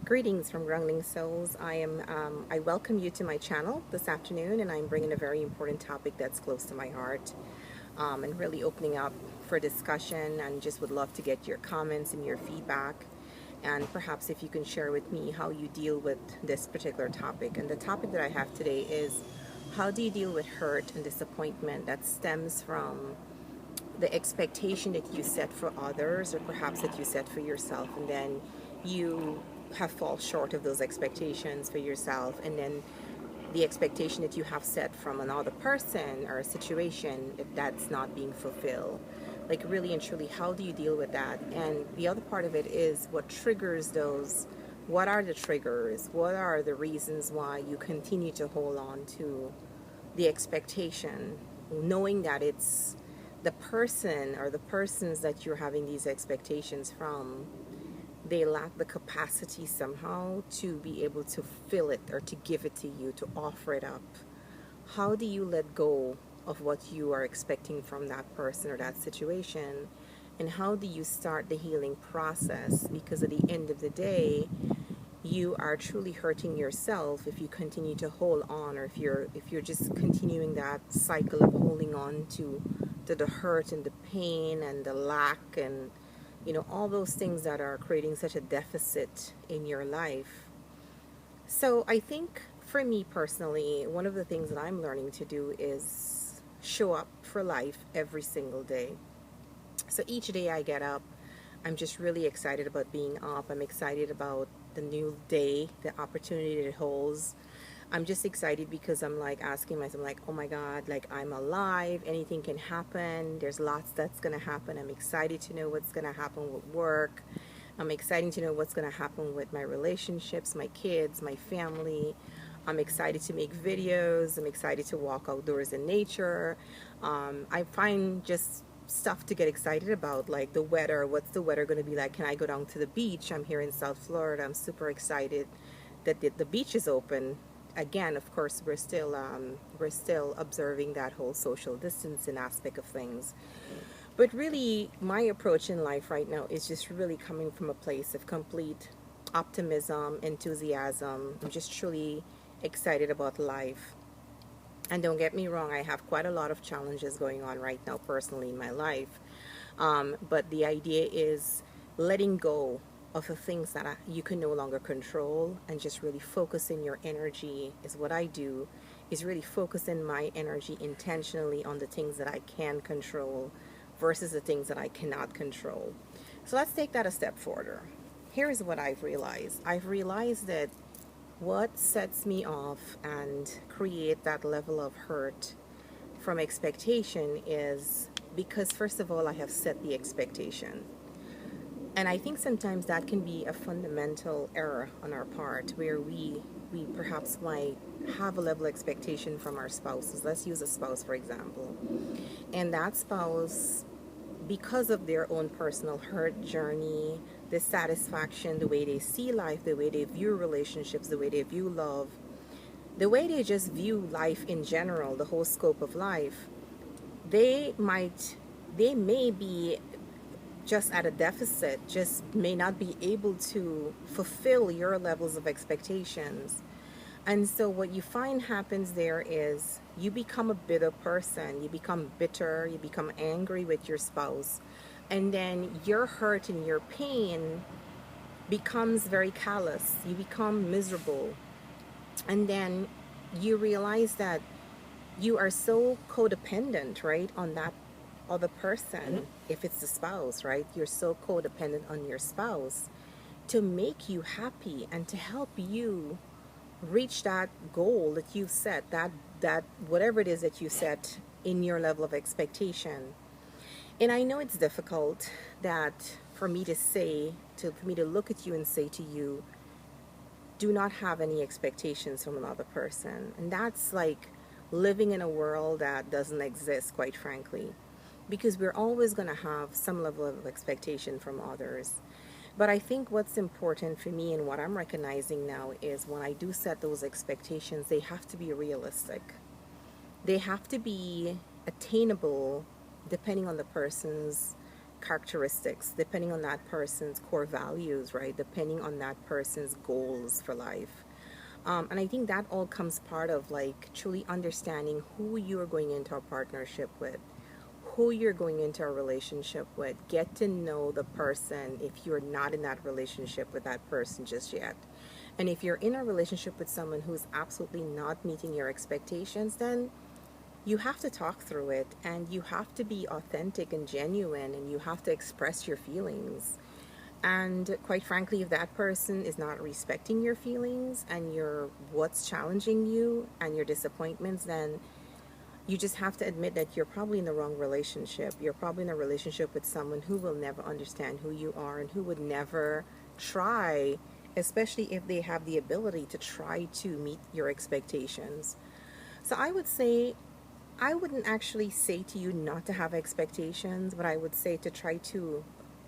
Greetings from Grounding Souls. I welcome you to my channel this afternoon, and I'm bringing a very important topic that's close to my heart, and really opening up for discussion. And just would love to get your comments and your feedback, and perhaps if you can share with me how you deal with this particular topic. And the topic that I have today is how do you deal with hurt and disappointment that stems from the expectation that you set for others, or perhaps that you set for yourself, and then you have fall short of those expectations for yourself, and then the expectation that you have set from another person or a situation, if that's not being fulfilled. Like, really and truly, how do you deal with that? And the other part of it is what triggers those. What are the triggers? What are the reasons why you continue to hold on to the expectation, knowing that it's the person or the persons that you're having these expectations from, they lack the capacity somehow to be able to fill it or to give it to you, to offer it up. How do you let go of what you are expecting from that person or that situation? And how do you start the healing process? Because at the end of the day, you are truly hurting yourself if you continue to hold on, or if you're just continuing that cycle of holding on to the hurt and the pain and the lack, and all those things that are creating such a deficit in your life. So I think for me personally, one of the things that I'm learning to do is show up for life every single day. So each day I get up, I'm just really excited about being up. I'm excited about the new day, the opportunity that it holds. I'm just excited because I'm like asking myself, like, oh my God, like, I'm alive. Anything can happen. There's lots that's going to happen. I'm excited to know what's going to happen with work. I'm excited to know what's going to happen with my relationships, my kids, my family. I'm excited to make videos. I'm excited to walk outdoors in nature. I find just stuff to get excited about, like the weather. What's the weather going to be like? Can I go down to the beach? I'm here in South Florida. I'm super excited that the beach is open. Again, of course, we're still observing that whole social distancing aspect of things. But really, my approach in life right now is just really coming from a place of complete optimism, enthusiasm. I'm just truly excited about life. And don't get me wrong, I have quite a lot of challenges going on right now personally in my life. But the idea is letting go of the things that you can no longer control, and just really focusing your energy is what I do, is really focusing my energy intentionally on the things that I can control versus the things that I cannot control. So let's take that a step further. Here's what I've realized. I've realized that what sets me off and create that level of hurt from expectation is because, first of all, I have set the expectation. And I think sometimes that can be a fundamental error on our part, where we perhaps might have a level of expectation from our spouses. Let's use a spouse, for example. And that spouse, because of their own personal hurt journey, the satisfaction, the way they see life, the way they view relationships, the way they view love, the way they just view life in general, the whole scope of life, they may be just at a deficit, just may not be able to fulfill your levels of expectations. And so what you find happens there is you become a bitter person. You become bitter, you become angry with your spouse, and then your hurt and your pain becomes very callous. You become miserable. And then you realize that you are so codependent, right, on that other person. If it's the spouse, right, you're so codependent on your spouse to make you happy and to help you reach that goal that you've set, that whatever it is that you set in your level of expectation. And I know it's difficult that for me to say, for me to look at you and say to you, do not have any expectations from another person. And that's like living in a world that doesn't exist, quite frankly, because we're always going to have some level of expectation from others. But I think what's important for me and what I'm recognizing now is when I do set those expectations, they have to be realistic. They have to be attainable depending on the person's characteristics, depending on that person's core values, right? Depending on that person's goals for life. And I think that all comes part of like truly understanding who you are going into a partnership with, who you're going into a relationship with. Get to know the person if you're not in that relationship with that person just yet. And if you're in a relationship with someone who's absolutely not meeting your expectations, then you have to talk through it, and you have to be authentic and genuine, and you have to express your feelings. And quite frankly, if that person is not respecting your feelings and your what's challenging you and your disappointments, then you just have to admit that you're probably in the wrong relationship. You're probably in a relationship with someone who will never understand who you are and who would never try, especially if they have the ability to try to meet your expectations. So I would say, I wouldn't actually say to you not to have expectations, but I would say to try to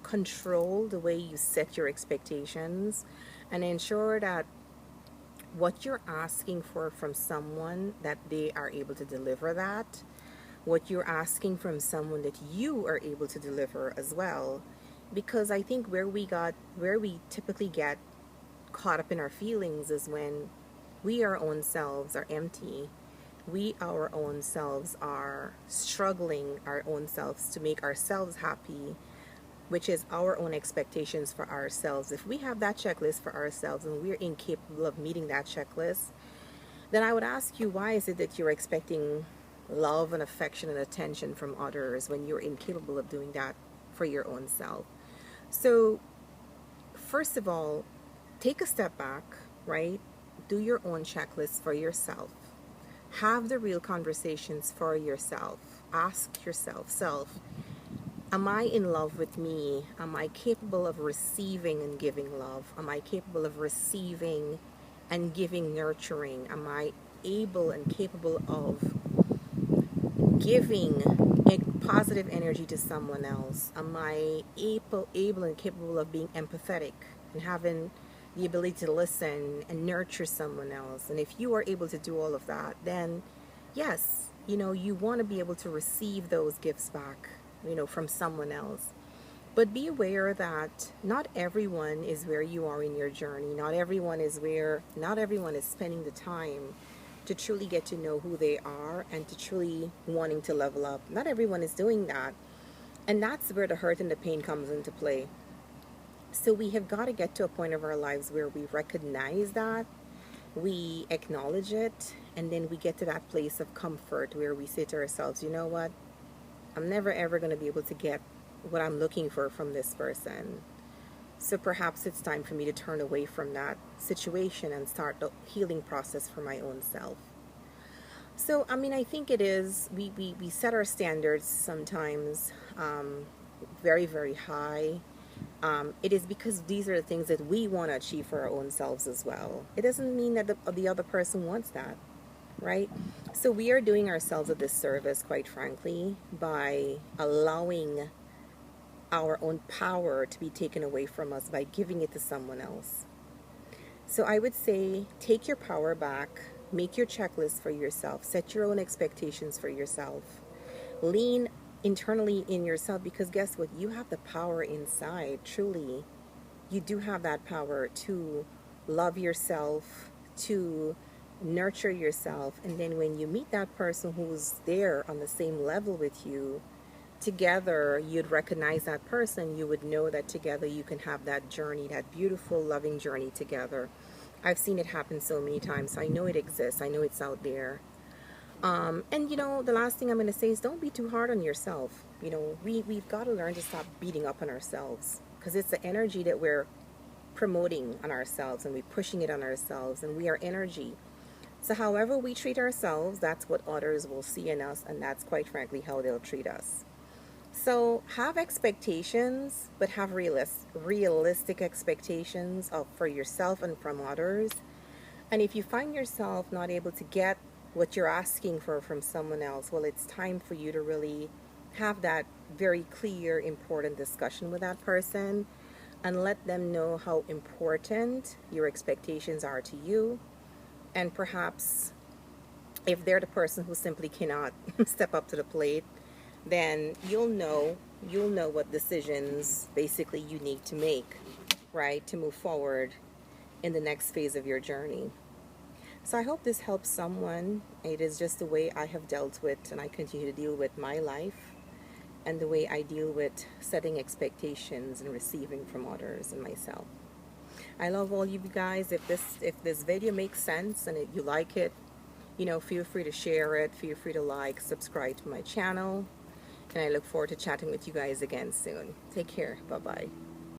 control the way you set your expectations and ensure that what you're asking for from someone, that they are able to deliver that. What you're asking from someone, that you are able to deliver as well. Because I think where we typically get caught up in our feelings is when we our own selves are empty. We our own selves are struggling our own selves to make ourselves happy, which is our own expectations for ourselves. If we have that checklist for ourselves and we're incapable of meeting that checklist, then I would ask you, why is it that you're expecting love and affection and attention from others when you're incapable of doing that for your own self? So, first of all, take a step back, right? Do your own checklist for yourself. Have the real conversations for yourself. Ask yourself, am I in love with me? Am I capable of receiving and giving love? Am I capable of receiving and giving nurturing? Am I able and capable of giving a positive energy to someone else? Am I able and capable of being empathetic and having the ability to listen and nurture someone else? And if you are able to do all of that, then yes, you want to be able to receive those gifts back, from someone else. But be aware that not everyone is where you are in your journey. Not everyone is spending the time to truly get to know who they are and to truly wanting to level up. Not everyone is doing that. And that's where the hurt and the pain comes into play. So we have got to get to a point of our lives where we recognize that, we acknowledge it, and then we get to that place of comfort where we say to ourselves, you know what? I'm never ever going to be able to get what I'm looking for from this person. So perhaps it's time for me to turn away from that situation and start the healing process for my own self. So, I mean, I think it is, we set our standards sometimes very, very high. It is because these are the things that we want to achieve for our own selves as well. It doesn't mean that the other person wants that, right? So we are doing ourselves a disservice, quite frankly, by allowing our own power to be taken away from us by giving it to someone else. So I would say, take your power back, make your checklist for yourself, set your own expectations for yourself, lean internally in yourself, because guess what? You have the power inside, truly. You do have that power to love yourself, to nurture yourself, and then when you meet that person who's there on the same level with you, together you'd recognize that person. You would know that together you can have that journey, that beautiful loving journey together. I've seen it happen so many times, so I know it exists. I know it's out there. And the last thing I'm going to say is, don't be too hard on yourself. We've got to learn to stop beating up on ourselves, because it's the energy that we're promoting on ourselves, and we're pushing it on ourselves, and we are energy. So however we treat ourselves, that's what others will see in us, and that's quite frankly how they'll treat us. So have expectations, but have realistic expectations for yourself and from others. And if you find yourself not able to get what you're asking for from someone else, well, it's time for you to really have that very clear, important discussion with that person and let them know how important your expectations are to you. And perhaps if they're the person who simply cannot step up to the plate, then you'll know you'll know what decisions basically you need to make, right, to move forward in the next phase of your journey. So I hope this helps someone. It is just the way I have dealt with and I continue to deal with my life, and the way I deal with setting expectations and receiving from others and myself. I love all you guys. If this video makes sense and you like it, feel free to share it, feel free to like, subscribe to my channel, and I look forward to chatting with you guys again soon. Take care. Bye-bye.